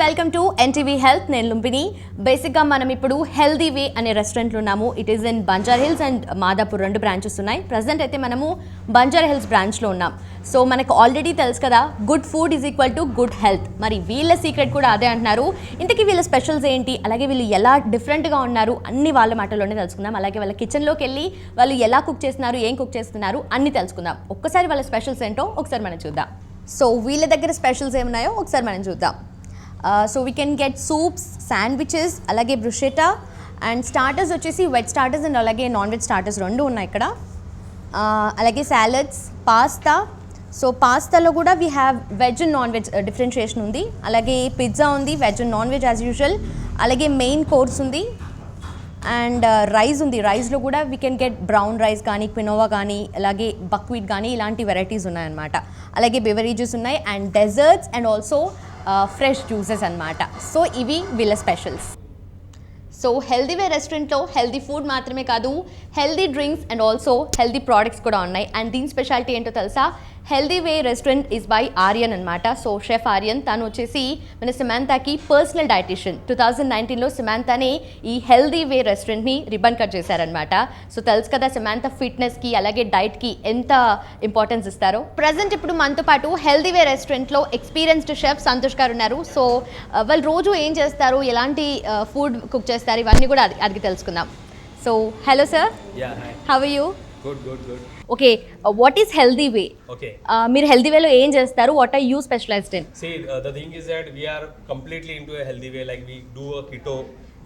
Welcome to NTV health. నేను లుంబిని. బేసిక్గా మనం ఇప్పుడు హెల్దీ వే అనే రెస్టారెంట్లో ఉన్నాము. It is in Banjara hills and Madhapur, రెండు బ్రాంచెస్ ఉన్నాయి. ప్రజెంట్ అయితే మనము బంజారా హిల్స్ బ్రాంచ్లో ఉన్నాం. సో మనకు ఆల్రెడీ తెలుసు కదా, good food is equal to good health. మరి వీళ్ళ సీక్రెట్ కూడా అదే అంటున్నారు. ఇంతకీ వీళ్ళ స్పెషల్స్ ఏంటి, అలాగే వీళ్ళు ఎలా డిఫరెంట్గా ఉన్నారు అన్ని వాళ్ళ మాటల్లోనే తెలుసుకుందాం. అలాగే వాళ్ళ కిచెన్లోకి వెళ్ళి వాళ్ళు ఎలా కుక్ చేస్తున్నారు, ఏం కుక్ చేస్తున్నారు అన్ని తెలుసుకుందాం. ఒక్కసారి వాళ్ళ స్పెషల్స్ ఏంటో ఒకసారి మనం చూద్దాం. సో వీళ్ళ దగ్గర స్పెషల్స్ ఏమున్నాయో ఒకసారి మనం చూద్దాం. So we can get soups, sandwiches, అలాగే బ్రుషెటా అండ్ స్టార్టర్స్ వచ్చేసి వెజ్ స్టార్టర్స్ అండ్ అలాగే నాన్ వెజ్ స్టార్టర్స్ రెండు ఉన్నాయి ఇక్కడ. అలాగే సాలడ్స్, పాస్తా. సో పాస్తాలో కూడా we have veg and non veg differentiation ఉంది. అలాగే పిజ్జా ఉంది, veg and non veg as usual. అలాగే మెయిన్ కోర్స్ ఉంది అండ్ రైస్ ఉంది. రైస్లో కూడా we can get brown rice కానీ, క్వినోవా కానీ, అలాగే బక్వీట్ కానీ ఇలాంటి వెరైటీస్ ఉన్నాయన్నమాట. అలాగే బెవరేజెస్ ఉన్నాయి and desserts and also fresh juices అన్నమాట. సో ఇవి వీళ్ళ స్పెషల్స్. సో హెల్దీ వే రెస్టారెంట్లో హెల్దీ ఫుడ్ మాత్రమే కాదు, healthy drinks and also healthy products కూడా ఉన్నాయి. అండ్ దీని స్పెషాలిటీ ఏంటో తెలుసా? Healthy way restaurant is by Aryan అనమాట. సో షెఫ్ ఆర్యన్ తను వచ్చేసి మన సమాంతాకి పర్సనల్ డైటీషియన్. 2019లో సమాంతానే ఈ హెల్దీ వే రెస్టారెంట్ని రిబన్ కట్ చేశారనమాట. సో తెలుసు కదా సమాంతా ఫిట్నెస్కి అలాగే డైట్కి ఎంత ఇంపార్టెన్స్ ఇస్తారో. ప్రజెంట్ ఇప్పుడు మనతో పాటు హెల్దీ వే రెస్టారెంట్లో ఎక్స్పీరియన్స్డ్ షెఫ్ సంతోష్ గారు ఉన్నారు. సో వాళ్ళు రోజు ఏం చేస్తారు, ఎలాంటి ఫుడ్ కుక్ చేస్తారు, ఇవన్నీ కూడా అడిగి తెలుసుకుందాం. So hello sir, how are you? Good. Okay, what is healthy way? Okay. మీరు హెల్దీ వేలో ఏం చేస్తారు? What are you specialized in? See, the thing is that we are completely into a healthy way. Like we do a keto,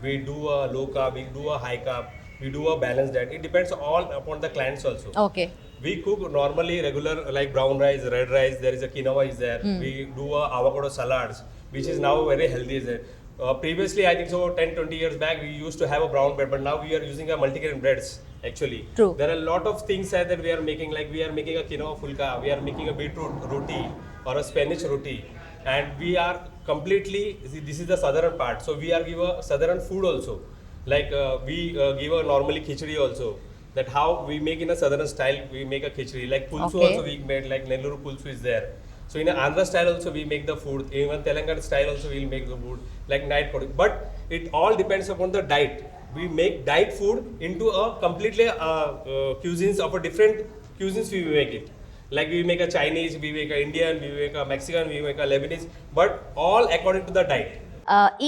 we do a low carb, we do a high carb, we do a balanced diet. It depends all upon the clients also. Okay. We cook normally regular like brown rice, red rice. There is a quinoa is there. We do a avocado salads, which is now very healthy. Is there? Previously, I think so 10-20 years back, we used to have a brown bread, but now we are using a multigrain breads. Actually, True. There are a lot of things that we are making. Like we are making a quinoa fulka, we are making a beetroot roti or a spinach roti, and we are completely. See, this is the southern part, so we are give a southern food also. Like we give a normally khichdi also. That how we make in a southern style, we make a khichdi. Like pulsu Okay. also we made, like Nelluru pulsu is there. So in Andhra style also we make the food. Even Telangana style also we'll make the food, like night product. But it all depends upon the diet. We make diet food into a completely cuisines of a different cuisines we make it. Like we make a Chinese, we make a Indian, we make a Mexican, we make a Lebanese, but all according to the diet.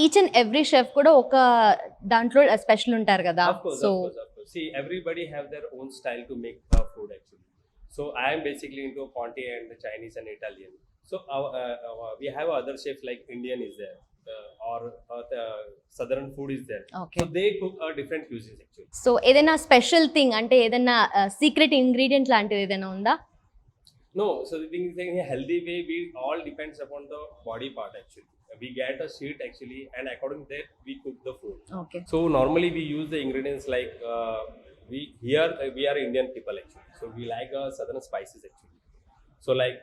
Each and every chef కూడా ఒక దాంట్లో special ఉంటారు కదా. Of course. See, everybody have their own style to make food actually. So I am basically into Ponti and the Chinese and Italian. So we have other chefs like Indian is there. Or the southern food is there. Okay. So they cook different cuisines actually. So ఏదైనా special thing అంటే ఏదైనా secret ingredient లాంటిది ఏదైనా ఉందా? No, so the thing is, in a healthy way, we all depends upon the body part actually. We get a sheet actually, and according to that, we cook the food. Okay. So normally we use the ingredients like we are Indian people actually. So we like southern spices actually. So like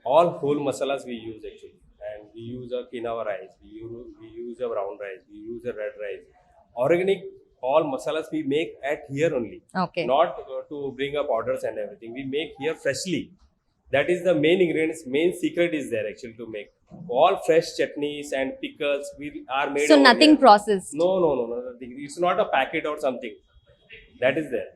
all whole masalas we use actually. And we use a quinoa rice, we use a brown rice, we use a red rice. Organic, all masalas we make at here only. Okay. Not to bring up orders and everything. We make here freshly. That is the main ingredients, main secret is there actually to make. All fresh chutneys and pickles we are made. So over nothing here. Process. No, nothing. It's not a packet or something. That is there.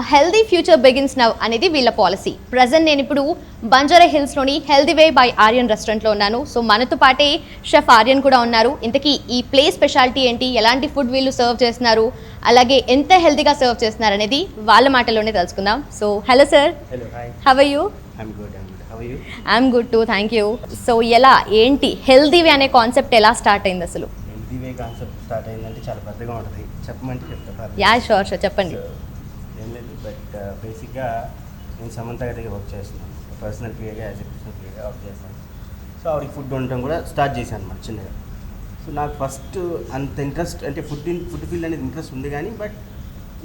Healthy future begins now అనేది వీళ్ళ పాలసీ. Present నేను ఇప్పుడు బంజారా హిల్స్లోని healthy way by Aryan రెస్టారెంట్లో ఉన్నాను. So మనతో పాటే షెఫ్ ఆర్యన్ కూడా ఉన్నారు. ఇంతకీ ఈ ప్లేస్ స్పెషాలిటీ ఏంటి, ఎలాంటి ఫుడ్ వీళ్ళు సర్వ్ చేస్తున్నారు, అలాగే ఎంత హెల్దీగా సర్వ్ చేస్తున్నారు అనేది వాళ్ళ మాటల్లోనే తెలుసుకుందాం. So hello sir. Hello, hi. How are you? I'm good. How are you? I'm good too, thank you. So ఎలా, ఏంటి హెల్దీ వే అనే కాన్సెప్ట్ ఎలా స్టార్ట్ అయింది అసలు? హెల్తీ వే కాన్సెప్ట్ స్టార్ట్ అయిందంటే చాలా పెద్దగా ఉంటుంది. చెప్పమంటే చెప్తాను. యా షూర్ చెప్పండి. ఏం లేదు, బట్ బేసిక్గా నేను సమంత గారి దగ్గర వర్క్ చేస్తున్నాను. పర్సనల్ పిఏగా, యాజ్ ఎ పర్సనల్ పిఏగా వర్క్ చేస్తాను. సో ఆవిడకి ఫుడ్ వండటం కూడా స్టార్ట్ చేశాను అనమాట చిన్నగా. సో నాకు ఫస్ట్ అంత ఇంట్రెస్ట్ అంటే ఫుడ్ ఫీల్డ్ అనేది ఇంట్రెస్ట్ ఉంది కానీ, బట్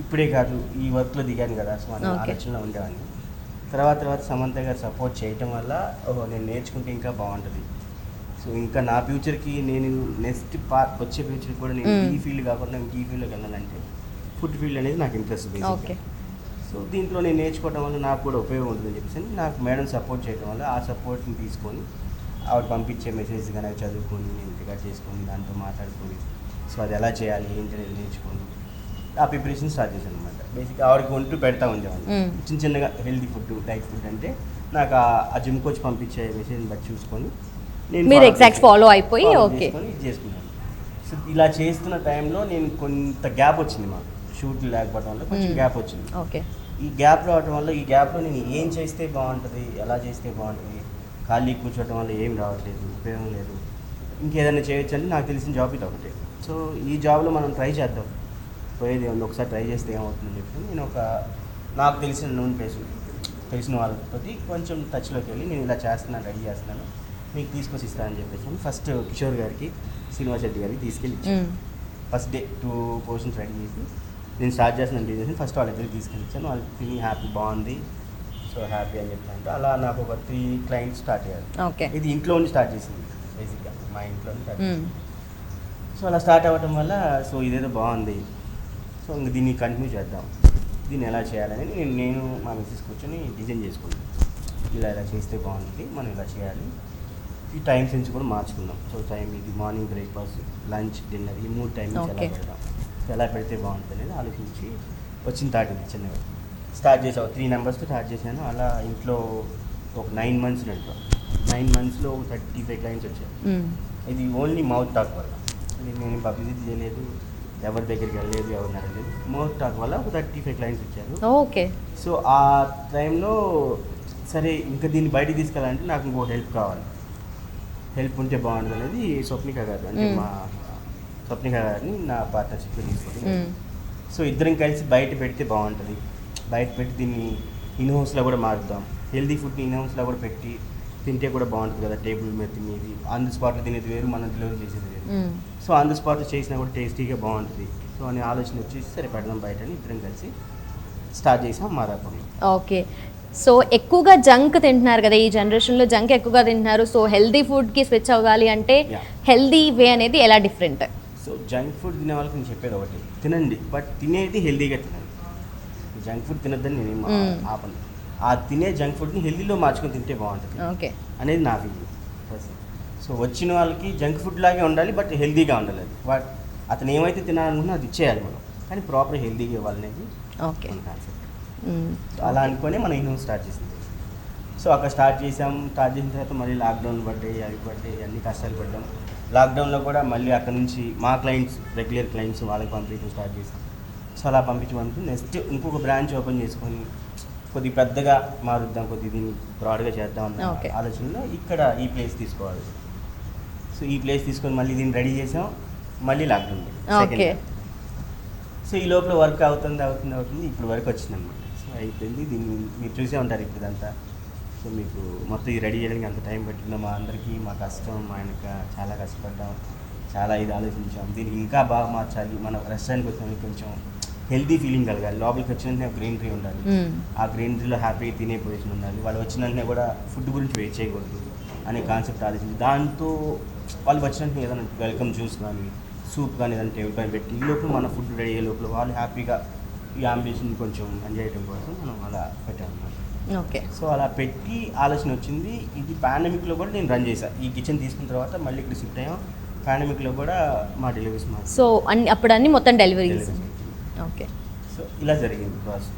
ఇప్పుడే కాదు, ఈ వర్క్లో దిగాను కదా, సో మన ఆలోచనలో ఉండేవాడిని. తర్వాత సమంత గారు సపోర్ట్ చేయటం వల్ల నేను నేర్చుకుంటే ఇంకా బాగుంటుంది. సో ఇంకా నా ఫ్యూచర్కి నేను నెక్స్ట్ వచ్చే ఫ్యూచర్కి కూడా నేను ఈ ఫీల్డ్ కాకుండా ఇంక ఈ ఫీల్డ్లోకి వెళ్ళాలంటే ఫుడ్ ఫీల్డ్ అనేది నాకు ఇంట్రెస్ట్ బేసిక్గా. సో దీంట్లో నేను నేర్చుకోవడం వల్ల నాకు కూడా ఉపయోగం ఉంటుందని చెప్పేసి నాకు మేడం సపోర్ట్ చేయడం వల్ల ఆ సపోర్ట్ని తీసుకొని ఆవిడ పంపించే మెసేజ్ కానీ అవి చదువుకొని నేను రికార్డ్ చేసుకొని దాంతో మాట్లాడుకొని సో అది ఎలా చేయాలి ఏంటి అనేది నేర్చుకొని ఆ ప్రిపరేషన్ స్టార్ట్ చేశాను అనమాట. బేసిక్గా ఆవిడకి వంటూ పెడతా ఉండేవాళ్ళు చిన్న చిన్నగా హెల్తీ ఫుడ్ డైట్ ఫుడ్ అంటే నాకు ఆ జిమ్ కోచ్ పంపించే మెసేజ్ని బట్టి చూసుకొని మీరు ఎగ్జాక్ట్ ఫాలో అయిపోయి ఓకే ఇది చేసుకున్నాను. సో ఇలా చేస్తున్న టైంలో నేను కొంత గ్యాప్ వచ్చింది మాకు షూట్ లేకపోవడం వల్ల కొంచెం గ్యాప్ వచ్చింది. ఓకే. ఈ గ్యాప్ రావడం వల్ల ఈ గ్యాప్లో నేను ఏం చేస్తే బాగుంటుంది, ఎలా చేస్తే బాగుంటుంది, ఖాళీ కూర్చోవడం వల్ల ఏం రావట్లేదు, ఉపయోగం లేదు, ఇంకేదైనా చేయొచ్చు అని నాకు తెలిసిన జాబ్ ఇది ఒకటే. సో ఈ జాబ్లో మనం ట్రై చేద్దాం, పోయేది ఉంది, ఒకసారి ట్రై చేస్తే ఏమవుతుందని చెప్పి నేను నాకు తెలిసిన నూనె ప్లేస్ తెలిసిన వాళ్ళతో కొంచెం టచ్లోకి వెళ్ళి నేను ఇలా చేస్తున్నాను, రెడీ చేస్తున్నాను, మీకు తీసుకొచ్చి ఇస్తానని చెప్పేసి ఫస్ట్ కిషోర్ గారికి శ్రీనివాస్ రెడ్డి గారికి తీసుకెళ్ళి ఫస్ట్ డే 2 పోర్షన్స్ రెడీ చేసి నేను స్టార్ట్ చేస్తున్నాను బిజినెస్ ఫస్ట్ వాళ్ళ దగ్గరికి తీసుకెళ్ళిచ్చాను. వాళ్ళు తిని హ్యాపీ బాగుంది, సో హ్యాపీ అని చెప్పాను. అలా నాకు ఒక 3 క్లయింట్స్ స్టార్ట్ అయ్యారు. ఓకే. ఇది ఇంట్లో ఉండి స్టార్ట్ చేసింది బేసిక్గా, మా ఇంట్లో స్టార్ట్ చేసింది. సో అలా స్టార్ట్ అవ్వటం వల్ల సో ఇదేదో బాగుంది, సో ఇంక దీన్ని కంటిన్యూ చేద్దాం, దీన్ని ఎలా చేయాలని నేను మా మిస్సెస్ కూర్చొని డిజైన్ చేసుకున్నాను. ఇలా చేస్తే బాగుంటుంది, మనం ఇలా చేయాలి, ఈ టైం సెన్స్ కూడా మార్చుకుందాం. సో టైం ఇది మార్నింగ్ బ్రేక్ఫాస్ట్, లంచ్, డిన్నర్, ఈ 3 టైమింగ్స్ ఎలా పెడదాం, ఎలా పెడితే బాగుంటుంది అనేది ఆలోచించి వచ్చిన థాట్ ఇది చిన్నగా స్టార్ట్ చేసాము. 3 నెంబర్స్తో స్టార్ట్ చేశాను. అలా ఇంట్లో ఒక 9 మంత్స్ నడిపా. 9 మంత్స్లో 35 క్లయింట్స్ వచ్చారు. ఇది ఓన్లీ మౌత్ టాక్ వల్ల, నేను పబ్లిసిటీ చేయలేదు, ఎవరి దగ్గరికి వెళ్ళలేదు, ఎవరిని అడగలేదు, మౌత్ టాక్ వల్ల ఒక 35 క్లయింట్స్ వచ్చారు. ఓకే. సో ఆ టైంలో సరే ఇంకా దీన్ని బయటికి తీసుకెళ్ళాలంటే నాకు ఇంకో హెల్ప్ కావాలి, హెల్ప్ ఉంటే బాగుంటుంది అనేది స్వప్నిక గారు, అంటే మా స్వప్నిక గారిని నా పార్ట్నర్షిప్లో తీసుకుంది. సో ఇద్దరం కలిసి బయట పెడితే బాగుంటుంది, బయట పెట్టి దీన్ని ఇన్హౌస్లో కూడా మారుద్దాం, హెల్దీ ఫుడ్ని ఇన్హౌస్లో కూడా పెట్టి తింటే కూడా బాగుంటుంది కదా, టేబుల్ మీద తినేది, ఆన్ ది స్పాట్లో తినేది వేరు, మనం డెలివరీ చేసేది వేరు. సో ఆన్ ది స్పాట్లో చేసినా కూడా టేస్టీగా బాగుంటుంది. సో అనే ఆలోచన వచ్చేసి సరే పెడదాం బయట అని ఇద్దరం కలిసి స్టార్ట్ చేసాం మాదాపూర్లో. ఓకే. సో ఎక్కువగా జంక్ తింటున్నారు కదా, ఈ జనరేషన్లో జంక్ ఎక్కువగా తింటున్నారు. సో హెల్దీ ఫుడ్కి స్విచ్ అవ్వాలి అంటే హెల్దీ వే అనేది ఎలా డిఫరెంట్? సో జంక్ ఫుడ్ తినే వాళ్ళకి నేను చెప్పేది ఒకటి, తినండి, బట్ తినేది హెల్దీగా తినండి. జంక్ ఫుడ్ తినద్దని నేనేం ఆపను, ఆ తినే జంక్ ఫుడ్ని హెల్దీలో మార్చుకొని తింటే బాగుంటుంది ఓకే అనేది నా ఫీలింగ్. సో వచ్చిన వాళ్ళకి జంక్ ఫుడ్ లాగే ఉండాలి, బట్ హెల్దీగా ఉండాలి. అది అతను ఏమైతే తినాలనుకున్నా అది ఇచ్చేయాలి మనం, కానీ ప్రాపర్ హెల్దీగా ఇవ్వాలనేది ఓకే కాన్సెప్ట్. అలా అనుకొని మనం ఇన్హౌస్ స్టార్ట్ చేసింది. సో అక్కడ స్టార్ట్ చేసాం. స్టార్ట్ చేసిన తర్వాత మళ్ళీ లాక్డౌన్ పడ్డాయి, అవి పడ్డాయి, అన్ని కష్టాలు పడ్డాం. లాక్డౌన్లో కూడా మళ్ళీ అక్కడ నుంచి మా క్లయింట్స్, రెగ్యులర్ క్లయింట్స్ వాళ్ళకి పంపించడం స్టార్ట్ చేసాం. సో అలా పంపించి నెక్స్ట్ ఇంకొక బ్రాంచ్ ఓపెన్ చేసుకొని కొద్దిగా పెద్దగా మారుద్దాం, కొద్దిగా దీన్ని బ్రాడ్గా చేద్దాం అన్న ఆలోచనలో ఇక్కడ ఈ ప్లేస్ తీసుకోవాలి. సో ఈ ప్లేస్ తీసుకొని మళ్ళీ దీన్ని రెడీ చేసాం. మళ్ళీ లాక్డౌన్. ఓకే. సో ఈ లోపల వర్క్ అవుతుంది ఇప్పుడు వరకు వచ్చిందన్నమాట. సో అయిపోయింది. దీన్ని మీరు చూసే ఉంటారు ఇప్పుడు ఇదంతా. సో మీకు మొత్తం ఇది రెడీ చేయడానికి అంత టైం పట్టిందో మా అందరికీ, మా కష్టం, మా ఆయనక చాలా కష్టపడ్డాం, చాలా ఇది ఆలోచించాం. దీనికి ఇంకా బాగా మార్చాలి, మన రెస్టారెంట్కి వచ్చిన కొంచెం హెల్దీ ఫీలింగ్ కలగాలి, లోపలికి వచ్చిన వెంటనే గ్రీనరీ ఉండాలి, ఆ గ్రీనరీలో హ్యాపీగా తినే పొజిషన్ ఉండాలి, వాళ్ళు వచ్చిన వెంటనే కూడా ఫుడ్ గురించి వెయిట్ చేయకూడదు అనే కాన్సెప్ట్ ఆలోచించి దాంతో వాళ్ళు వచ్చినట్టు ఏదైనా వెల్కమ్ జ్యూస్ కానీ సూప్ కానీ ఏదైనా టేబుల్ పైన పెట్టి ఈ లోపల మన ఫుడ్ రెడీ అయ్యే లోపల వాళ్ళు హ్యాపీగా ఈ అంబిషన్ కొంచెం ఎంజాయ్ చేయడం కోసం మనం అలా పెట్టామన్నమాట. ఓకే. సో అలా పెట్టి ఆలోచన వచ్చింది. ఇది పాండమిక్లో కూడా నేను రన్ చేశాను. ఈ కిచెన్ తీసుకున్న తర్వాత మళ్ళీ ఇక్కడ షిఫ్ట్ అయ్యాం. పాండమిక్లో కూడా మా డెలివరీస్ సో అప్పుడు అన్ని మొత్తం డెలివరీస్. ఓకే. సో ఇలా జరిగింది ప్రాసెస్.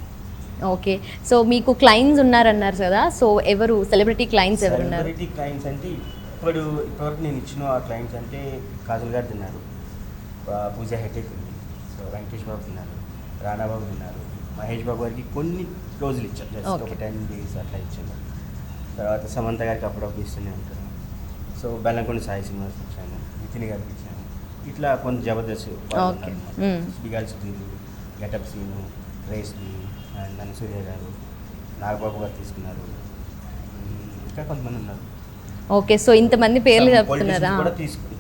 ఓకే. సో మీకు క్లయింట్స్ ఉన్నారన్నారు కదా, సో ఎవరు సెలబ్రిటీ క్లయింట్స్ ఎవరు ఉన్నారు? సెలబ్రిటీ క్లయింట్స్ అంటే ఇప్పటివరకు నేను ఇచ్చిన ఆ క్లయింట్స్ అంటే కాజల్ గారు తిన్నారు, పూజ హెటెక్ ఉంది, సో వెంకటేష్ బాబు తిన్నారు, రాణాబాబు తిన్నారు, మహేష్ బాబు గారికి కొన్ని రోజులు ఇచ్చారు, జస్ట్ ఒక 10 days అట్లా ఇచ్చాను. తర్వాత సమంత గారికి అప్పుడప్పుడు ఇస్తూనే ఉంటాను. సో బెల్లంకొండ సాయి శ్రీనివాస్ ఇచ్చాను, నితిన్ గారికి ఇచ్చాను. ఇట్లా కొంత జబర్దస్త్ దిగాల్సి గెటప్ సీను, రేస్ని అండ్ నన్ను సూర్య గారు, నాగబాబు గారు తీసుకున్నారు, ఇంకా కొంతమంది ఉన్నారు. ఓకే. సో ఇంతమంది పేర్లు చెప్తున్నారా? కూడా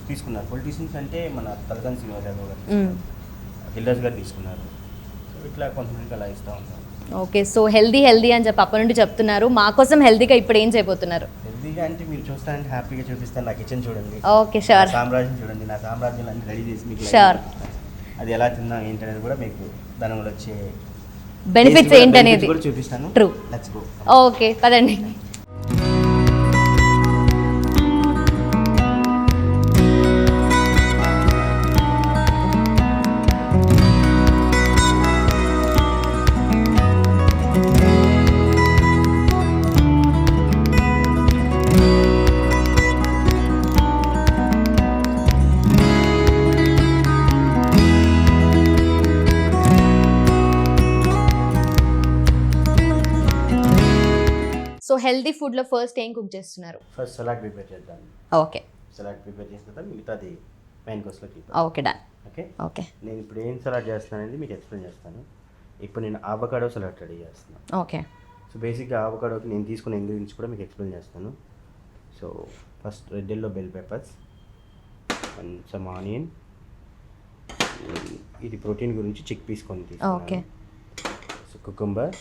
తీసుకున్నారు. పొలిటీషియన్స్ అంటే మన తలసాని శ్రీనివాస్ యాదవ్ గారు, దిల్రాజు గారు తీసుకున్నారు. సో ఇట్లా కొంతమందికి అలా ఇస్తూ ఉంటారు. ఓకే. సో హెల్దీ అని చెప్పి అప్పటి నుండి చెప్తున్నారు. మా కోసం హెల్దీగా ఇప్పుడు ఏం చేయబోతున్నారు? హెల్దీగా అంటే మీరు చూస్తారంటే హ్యాపీగా చూపిస్తాను. నా కిచెన్ చూడండి, ఓకే షూర్. సామ్రాజ్యం చూడండి, నా సామ్రాజ్యం అన్ని రెడీ చేసి మీకు షూర్ అది ఎలా తిన్నాం ఏంటనేది కూడా మీకు దానివల్ల వచ్చే బెనిఫిట్స్ ఏంటనేది కూడా చూపిస్తాను. ట్రూ. Let's go. ఓకే పదండి. హెల్దీ ఫుడ్లో ఫస్ట్ ఏం కుక్ చేస్తున్నారు? ఫస్ట్ సలాడ్ ప్రిపేర్ చేద్దాం. ఓకే సలాడ్ ప్రిపేర్ చేసిన తర్వాత మిగతాది మెయిన్ కోర్స్లోకి. Okay done. ఓకే, ఓకే నేను ఇప్పుడు ఏం సలాడ్ చేస్తాను అనేది మీకు ఎక్స్ప్లెయిన్ చేస్తాను. ఇప్పుడు నేను ఆవకాడో సలాడ్ రెడీ చేస్తున్నాను. ఓకే సో బేసిక్గా ఆవకాడోకి నేను తీసుకున్న ఇంగ్రీడియంట్స్ కూడా మీకు ఎక్స్ప్లెయిన్ చేస్తాను. So first red yellow bell peppers and some onion. ఇది ప్రోటీన్ గురించి చిక్ పీస్ కొని ఓకే. తీసుకున్నాను. So cucumber,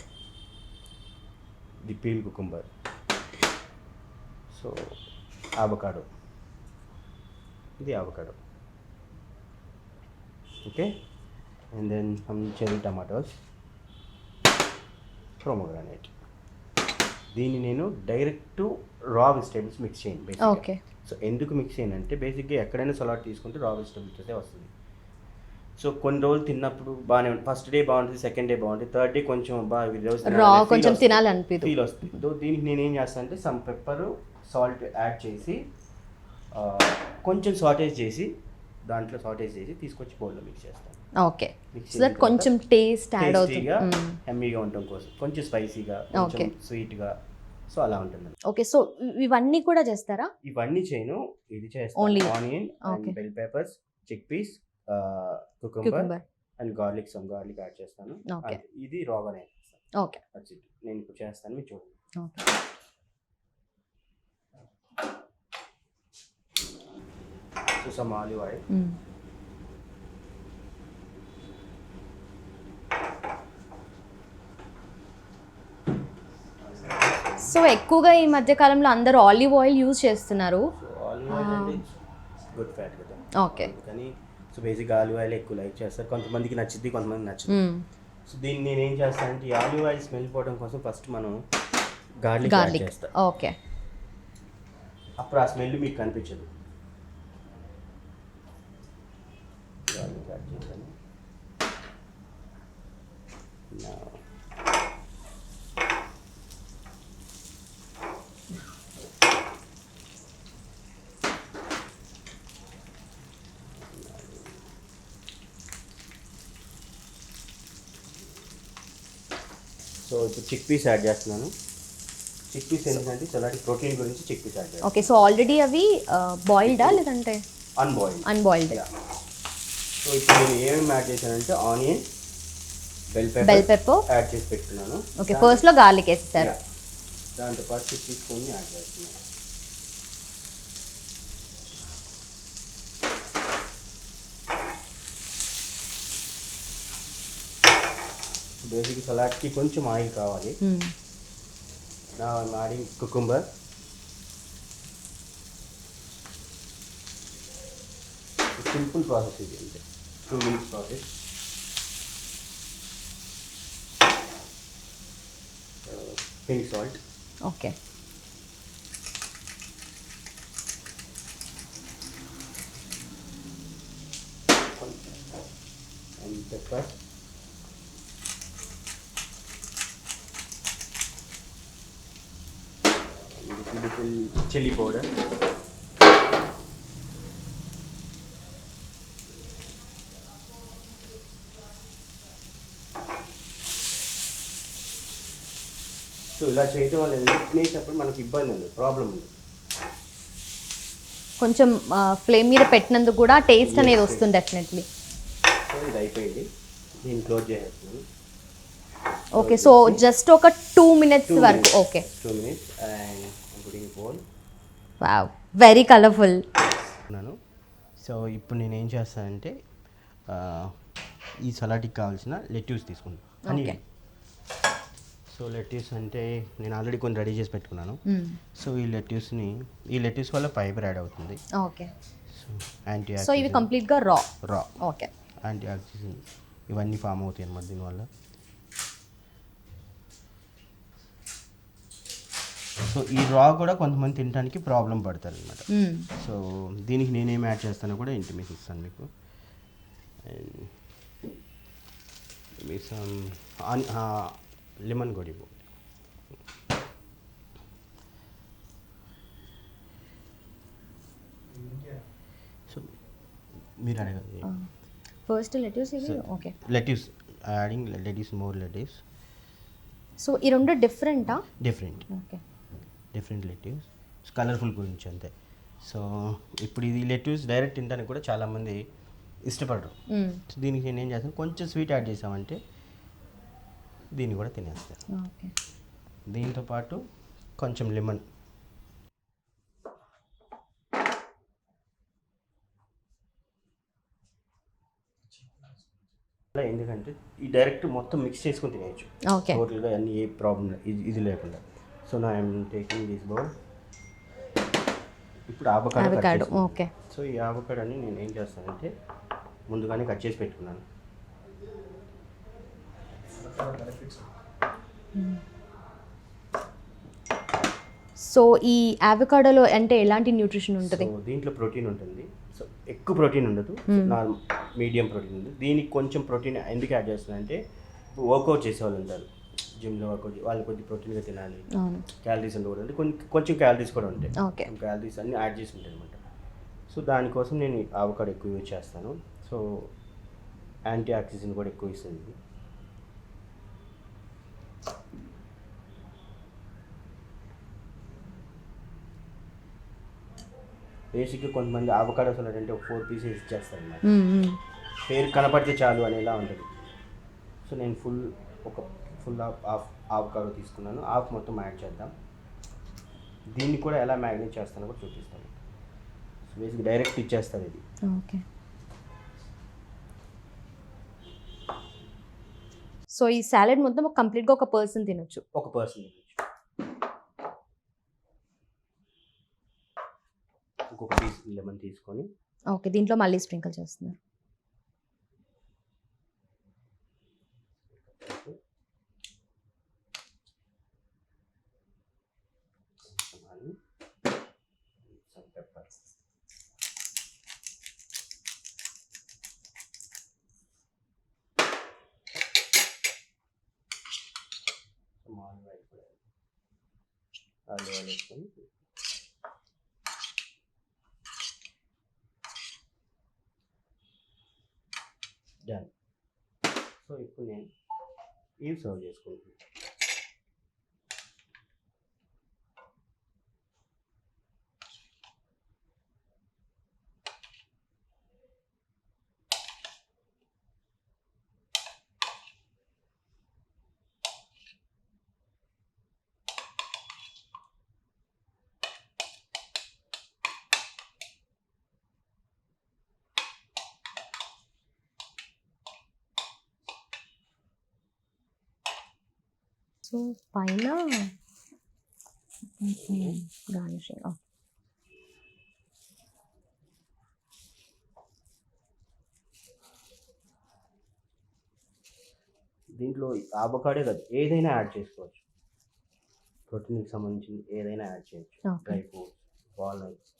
the peel cucumber. So avocado, ఇది avocado. Okay, and then some cherry tomatoes, pomegranate. దీన్ని నేను డైరెక్ట్ రా వెజిటేబుల్స్ మిక్స్ చేయను బేసిక్గా. Okay. So ఎందుకు మిక్స్ చేయను అంటే బేసిక్గా ఎక్కడైనా సలాడ్ తీసుకుంటే రా వెజిటేబుల్స్ అయితే వస్తుంది. సో కొన్ని రోజులు తిన్నప్పుడు బాగానే ఉంటుంది, ఫస్ట్ డే బాగుంటుంది, సెకండ్ డే బాగుంటుంది, థర్డ్ డే కొంచెం రా కొంచెం తినాలనిపిదు. ఫీల్ వస్తుంది. సో దీనికి నేను ఏం చేస్తాను అంటే సమ్ పెప్పర్, సాల్ట్ యాడ్ చేసి కొంచెం సాటేజ్ చేసి దాంట్లో సాటేజ్ చేసి తీసుకొచ్చి బౌల్లో మిక్స్ చేస్తాను. ఓకే, సో దట్ కొంచెం టేస్ట్ యాడ్ అవుతుంది. హెమ్మీగా ఉండటం కోసం, కొంచెం స్పైసీగా, కొంచెం స్వీట్గా, సో అలా ఉంటుంది. ఓకే, సో ఇవన్నీ కూడా చేస్తారా? ఇవన్నీ చేయను, ఇది చేస్తాను. Only onion and bell peppers, chick peas, cucumber and garlic, some garlic add చేస్తాను. Okay. ఇది రాగానే ఓకే నేను ఇప్పుడు చేస్తాను, మీరు చూడండి. Okay. So some olive oil. So ఎక్కువగా ఈ మధ్య కాలంలో అందరూ ఆలివ్ ఆయిల్ యూజ్ చేస్తున్నారు. సో ఆలివ్ ఆయిల్ అంటే గుడ్ ఫ్యాట్ కదా. ఓకే. కానీ సో బేసిక్గా ఆలివ్ ఆయిల్ ఎక్కువ లైక్ చేస్తారు, కొంతమందికి నచ్చుద్ది, కొంతమంది నచ్చదు. సో దీన్ని నేను ఏం చేస్తానంటే ఈ ఆలివ్ ఆయిల్ స్మెల్ పోవడం కోసం ఫస్ట్ మనం గార్లిక్ చేస్తాం. ఓకే, అప్పుడు ఆ స్మెల్ మీకు కనిపించదు. గార్లిక్ యాడ్ చేశాను. సో ఇప్పుడు చిక్ పీస్ యాడ్ చేస్తున్నాను. చిక్ పీస్ ఏంటంటే చలాటి ప్రోటీన్ గురించి చిక్ పీస్ యాడ్ చేస్తాను. ఓకే, సో ఆల్రెడీ అవి బాయిల్డా లేదంటే అన్బాయిల్డ్? సో ఇప్పుడు నేను ఏమేమి యాడ్ చేశానంటే ఆనియన్, బెల్ పెప్పర్ యాడ్ చేసి పెట్టుకున్నాను. ఓకే, ఫస్ట్లో గార్లిక్ వేసేసారు. దాంతో పాటు చిక్ పీస్ కొన్ని యాడ్ చేస్తున్నాను. బేసిక్ సలాడ్కి కొంచెం ఆయిల్ కావాలి. నా యాడింగ్ కుకుంబర్, సింపుల్ ప్రాసెస్ ఇది, అంటే 2 minutes process. Pink salt, okay, and pepper, little chili powder. So ఇలా చేయటం వల్ల తినేటప్పుడు మనకి ఇబ్బంది ఉంది, ప్రాబ్లం ఉంది. కొంచెం ఫ్లేమ్ మీద పెట్టినందుకు కూడా టేస్ట్ అనేది వస్తుంది డెఫినెట్లీ. సో ఇది అయిపోయింది, దీన్ని క్లోజ్ చేసేస్తున్నాను. ఓకే, సో జస్ట్ ఒక 2 minutes వరకు. Okay, 2 minutes and putting bowl. Wow, very colourful. So ఇప్పుడు నేను ఏం చేస్తానంటే ఈ సలాడ్కి కావాల్సిన లెట్యూస్ తీసుకుంటాను. ఓకే. సో లెట్యూస్ అంటే నేను ఆల్రెడీ కొన్ని రెడీ చేసి పెట్టుకున్నాను. సో ఈ లెట్యూస్ వల్ల ఫైబర్ యాడ్ అవుతుంది. ఓకే, సో సో ఇవి కంప్లీట్గా రా. ఓకే, యాంటీ ఆక్సిజన్ ఇవన్నీ ఫామ్ అవుతాయి అన్నమాట దీనివల్ల. సో ఈ రా కూడా కొంతమంది తినడానికి ప్రాబ్లం పడతారు అనమాట. సో దీనికి నేనేం యాడ్ చేస్తానో కూడా ఇంటిమేషన్ ఇస్తాను మీకు. లెమన్ కూడా ఇవ్వు. సో మీరు అడగండి. ఫస్ట్ లెట్యూస్ ఇది. Okay, lettuce adding lettuce, more lettuce. So ఈ రెండు డిఫరెంటా? Different. Okay, different lettuce, colourful గురించి అంతే. సో ఇప్పుడు ఇది లెట్యూస్ డైరెక్ట్ తినడానికి కూడా చాలామంది ఇష్టపడరు. సో దీనికి నేను ఏం చేస్తాను, కొంచెం స్వీట్ యాడ్ చేసామంటే దీన్ని కూడా తినేస్తాను. ఓకే. దీంతో పాటు కొంచెం లెమన్, ఎందుకంటే ఈ డైరెక్ట్ మొత్తం మిక్స్ చేసుకొని తినేయచ్చు ఓకే. టోటల్గా, అన్ని ఏ ప్రాబ్లం ఇది లేకుండా. సో నా ఐఎమ్ టేకింగ్ దిస్ బౌల్. ఇప్పుడు అవకాడో. ఓకే. సో ఈ అవకాడోని నేను ఏం చేస్తానంటే ముందుగానే కట్ చేసి పెట్టుకున్నాను. సో ఈ అవకాడోలో అంటే ఎలాంటి న్యూట్రిషన్ ఉంటుంది? సో దీంట్లో ప్రోటీన్ ఉంటుంది. సో ఎక్కువ ప్రోటీన్ ఉండదు, మీడియం ప్రోటీన్ ఉంది. దీనికి కొంచెం ప్రోటీన్ ఎందుకు యాడ్ చేస్తున్నానంటే ఇప్పుడు వర్కౌట్ చేసే వాళ్ళు ఉంటారు, జిమ్లో వర్కౌట్, వాళ్ళు కొద్ది ప్రోటీన్గా తినాలి, క్యాలరీస్ ఉండకూడదు, కొంచెం క్యాలరీస్ కూడా ఉంటాయి. ఓకే. క్యాలరీస్ అన్నీ యాడ్ చేసి ఉంటాయి అనమాట. సో దానికోసం నేను అవకాడో ఎక్కువ యూజ్ చేస్తాను. సో యాంటీ ఆక్సిడెంట్ కూడా ఎక్కువ ఇస్తుంది ఇది. బేసిక్గా కొంతమంది అవకాడో సలాడ్ అంటే ఒక 4 పీసెస్ ఇచ్చేస్తారు అన్నమాట, పేరు కనపడితే చాలు అనేలా ఉంటుంది. సో నేను ఫుల్ హాఫ్ అవకాడో తీసుకున్నాను, హాఫ్ మొత్తం యాడ్ చేద్దాం. దీన్ని కూడా ఎలా మ్యాగ్నేట్ చేస్తానో కూడా చూపిస్తాను. సో బేసిక్గా డైరెక్ట్ ఇచ్చేస్తారు ఇది. ఓకే. సో ఈ సాలెడ్ మొత్తం కంప్లీట్గా ఒక పర్సన్ తినొచ్చు. ఒక పర్సన్ తినచ్చు. ఇంకొక పీస్ లెమన్ తీసుకొని ఓకే, దీంట్లో మళ్ళీ స్ప్రింకిల్ చేస్తున్నారు. డన్. సో ఇప్పుడు నేను ఇవి సర్వ్ చేసుకుంటాను. సో పైన గార్నిషింగ్. దీంట్లో అవకాడో కాదు, ఏదైనా యాడ్ చేసుకోవచ్చు, ప్రోటీన్కి సంబంధించి ఏదైనా యాడ్ చేయొచ్చు. Dry fruits, walnuts.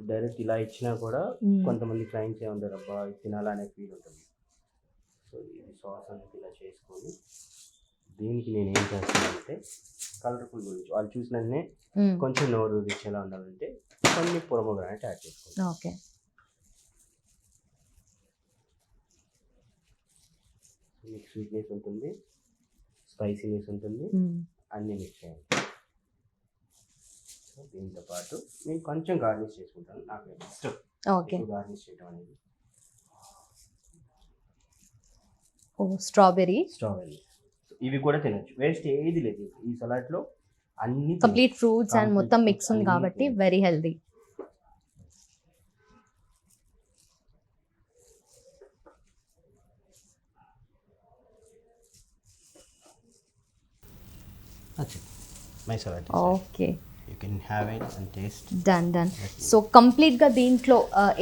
డైరెక్ట్ ఇలా ఇచ్చినా కూడా కొంతమంది క్లయింట్స్ ఏమంటారు, అబ్బా ఇది తినాలనే ఫీల్ ఉంటుంది. సో ఇది సాస్ అనేది ఇలా చేసుకొని దీనికి నేను ఏం చేస్తానంటే కలర్ఫుల్ గురించి వాళ్ళు చూసిననే కొంచెం నోరు రిచ్ ఎలా ఉండాలంటే కొన్ని పొమోగ్రానైట్ యాడ్ చేసుకోండి. ఓకే. మీకు స్వీట్నెస్ ఉంటుంది, స్పైసీనెస్ ఉంటుంది, అన్నీ మిక్స్ చేయండి. దీంతో పాటు నేను కొంచెం గార్నిష్ చేసుకుంటాను, నాకు ఇష్టం. ఓకే. గార్నిష్ చేయడం అనేది స్ట్రాబెర్రీ. ఇవి కూడా తినచ్చు, వేస్ట్ ఏది లేదు. ఈ సలాడ్లో అన్ని కంప్లీట్ ఫ్రూట్స్ అండ్ మొత్తం మిక్స్ ఉంది కాబట్టి very healthy. My salad. Okay. You can have it and taste. Done. So కంప్లీట్గా దీంట్లో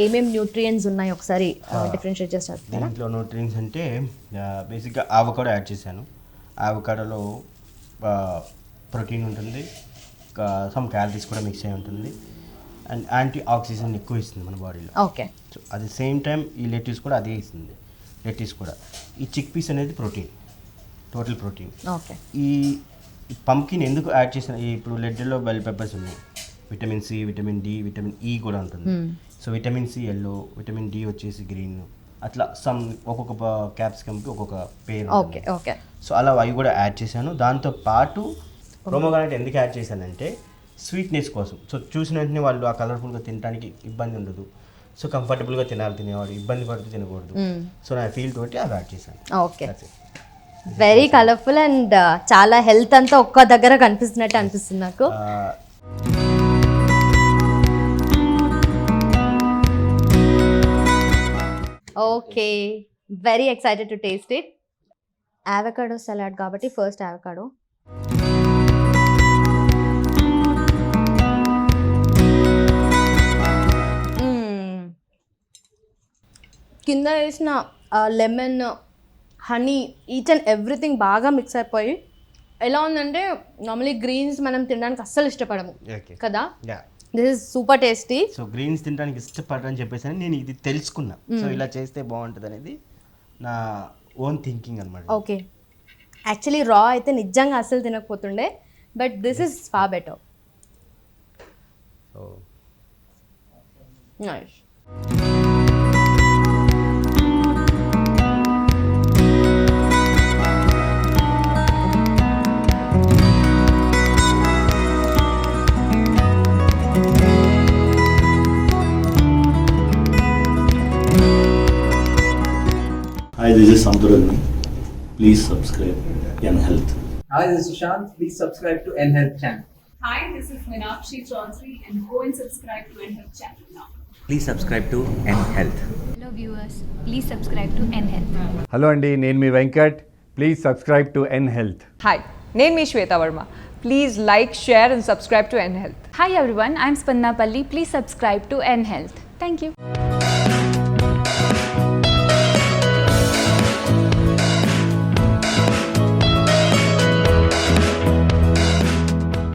ఏమేమి న్యూట్రియంట్స్ ఉన్నాయి ఒకసారి డిఫరెన్షియేట్ చేసి చెప్తారా? దీంట్లో న్యూట్రియంట్స్ అంటే బేసిక్గా అవకాడో యాడ్ చేశాను. అవకాడోలో ప్రోటీన్ ఉంటుంది, సమ్ క్యాలరీస్ కూడా మిక్స్ అయి ఉంటుంది, అండ్ యాంటీ ఆక్సిజన్ ఎక్కువ ఇస్తుంది మన బాడీలో. Okay. So at the same time ఈ లెట్యూస్ కూడా అదే ఇస్తుంది. లెట్యూస్ కూడా ఈ చిక్ పీస్ అనేది ప్రోటీన్, టోటల్ ప్రోటీన్. ఓకే. ఈ పంకిన్ ఎందుకు యాడ్ చేసిన, ఇప్పుడు లెడ్లో బెల్ పెప్పర్స్ ఉన్నాయి, vitamin C, vitamin D, vitamin E కూడా ఉంటుంది. So vitamin C yellow, vitamin D వచ్చేసి గ్రీన్, అట్లా సమ్ ఒక్కొక్క క్యాప్సికమ్కి ఒక్కొక్క పేరు ఓకే ఓకే సో అలా అవి కూడా యాడ్ చేశాను. దాంతో పాటు ప్రోమోగ్రానైట్ ఎందుకు యాడ్ చేశానంటే స్వీట్నెస్ కోసం. సో చూసిన వెంటనే వాళ్ళు ఆ కలర్ఫుల్గా తినడానికి ఇబ్బంది ఉండదు. సో కంఫర్టబుల్గా తినేవాడు, ఇబ్బంది పడుతూ తినకూడదు. సో నా ఫీల్ తోటి అవి యాడ్ చేశాను. ఓకే, వెరీ కలర్ఫుల్ అండ్ చాలా హెల్త్ అంతా ఒక్క దగ్గర కనిపిస్తున్నట్టు అనిపిస్తుంది నాకు. Okay, very excited to taste it. Avocado salad కాబట్టి ఫస్ట్ అవకాడో. కింద వేసిన lemon, honey, each and everything బాగా మిక్స్ అయిపోయి ఎలా ఉందంటే నార్మలీ గ్రీన్స్ మనం తినడానికి అస్సలు ఇష్టపడము కదా, this is super tasty. So greens తినడానికి ఇష్టపడని చెప్పేసి నేను ఇది తెలుసుకున్నా. సో ఇలా చేస్తే బాగుంటుంది అనేది నా ఓన్ థింకింగ్ అనమాట. ఓకే, యాక్చువల్లీ రా అయితే నిజంగా అస్సలు తినకపోతుండే, but this is far better. So nice. Hi, this is Samturagni. Please subscribe Young Health. Hi, this is Sushant. Please subscribe to NHealth channel. Hi, this is Meenakshi Chaudhary and go and subscribe to NHealth channel now. Please subscribe to NHealth. Hello viewers, please subscribe to NHealth. Hello అండి, నేను మీ Venkat. Please subscribe to N health. Hi, name me Shweta Verma. Please like, share and subscribe to NHealth. Hi everyone, I'm Spanna Palli. Please subscribe to NHealth. Thank you.